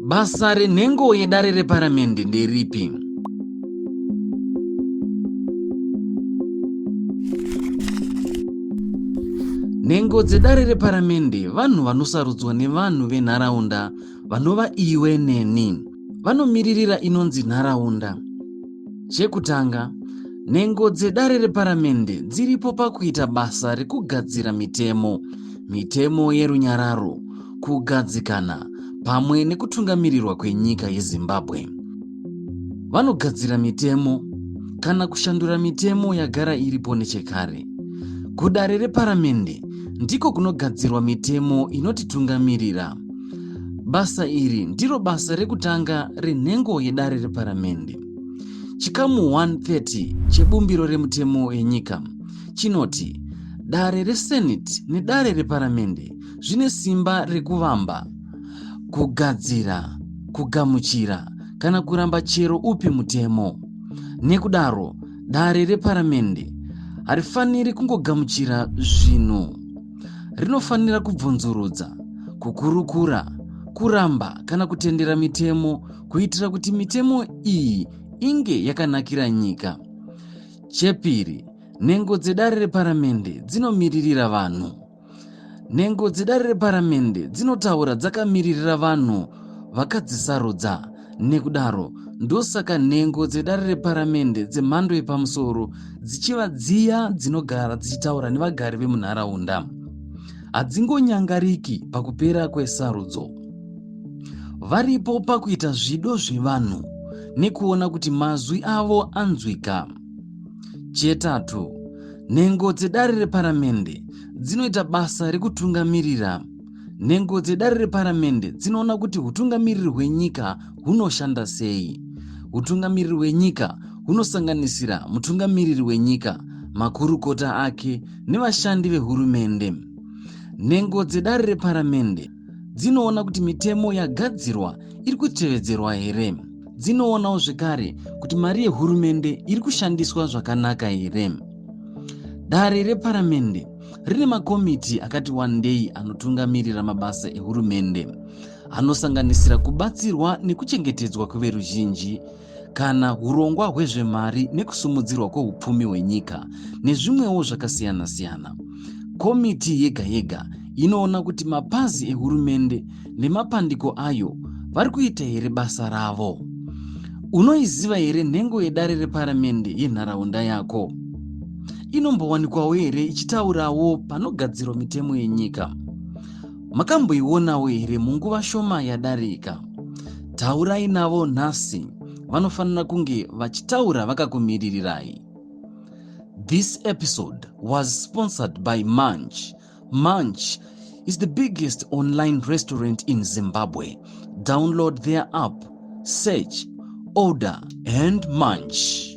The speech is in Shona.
Basa renhengo yedare reparamende nderipi? Nhengo dzedare reparamende vanhu vanosarudzwa nevanhu venharaunda vanova iwe neni. Vanomiririra inonzi nharaunda. Chekutanga, nhengo dzedare reparamende dziripo pakuita basa rekugadzira mitemo yerunyararo, kugadzikana pamwe nekutungamirirwa kwenyika yeZimbabwe. Vanogadzira mitemo kana kushandura mitemo yagara iripo nechekare. Kudare reparamende ndiko kunogadzirwa mitemo inotitungamirira. Basa iri ndiro basa rekutanga renhengo yedare reparamende. Chikamu 130 chebumbiro remutemo yenyika chinoti dare resenate nedare reparamende zvine simba rekuvamba, kugadzira, kugamuchira kana kuramba chero upi mutemo. Nekudaro dare reparamende harifaniri kungogamuchira zvinhu. Rinofanira kubvunzurudza, kukurukura, kuramba kana kutendera mitemo kuitira kuti mitemo iyi inge yakanakira nyika. Chepiri, nhengo dzedare reparamende dzinomiririra vanhu. Nhengo dzedare reparamende dzinotaura dzakamiririra vanhu vakadzisarudza. Nekudaro ndosaka nhengo dzedare reparamende dzemhando yepamusoro dzichiva dziya dzinogara dzichitaura nevagari vemunharaunda. Hadzingonyangariki pakupera kwesarudzo. Varipo pakuita zvido zvevanhu nekuona kuti mazwi avo anzwika. Chetatu, nhengo dzedare reparamende dzinoita basa rekutungamirira. Nhengo dzedare reparamende dzinoona kuti utungamiriri hwenyika hunoshanda sei. Utungamiriri hwenyika hunosanganisira mutungamiriri wenyika, makurukota ake nevashandi vehurumende. Nhengo dzedare reparamende dzinoona kuti mitemo yagadzirwa iri kutevedzerwa here. Dzinoonawo zvekare kuti mari yehurumende iri kushandiswa zvakanaka here. Dare reparamende rine makomiti akati wandei anotungamirira mabasa ehurumende, anosanganisira kubatsirwa nekuchengetedzwa kweveruzhinji kana urongwa hwezvemari nekusumudzirwa kweupfumi hwenyika nezvimwewo zvakasiyana-siyana. Komiti yega yega inoona kuti mapazi ehurumende nemapandiko ayo vari kuita here basa ravo. Unoiziva here nhengo yedare reparamende yenharaunda yako? Inombowanikwawo here ichitaurawo panogadzirwa mitemo yenyika? Makamboionawo here munguva shoma yadarika? Taurai navo nhasi, vanofanira kunge vachitaura vakakumiririrai. This episode was sponsored by Munch. Munch is the biggest online restaurant in Zimbabwe. Download their app, search, order and munch.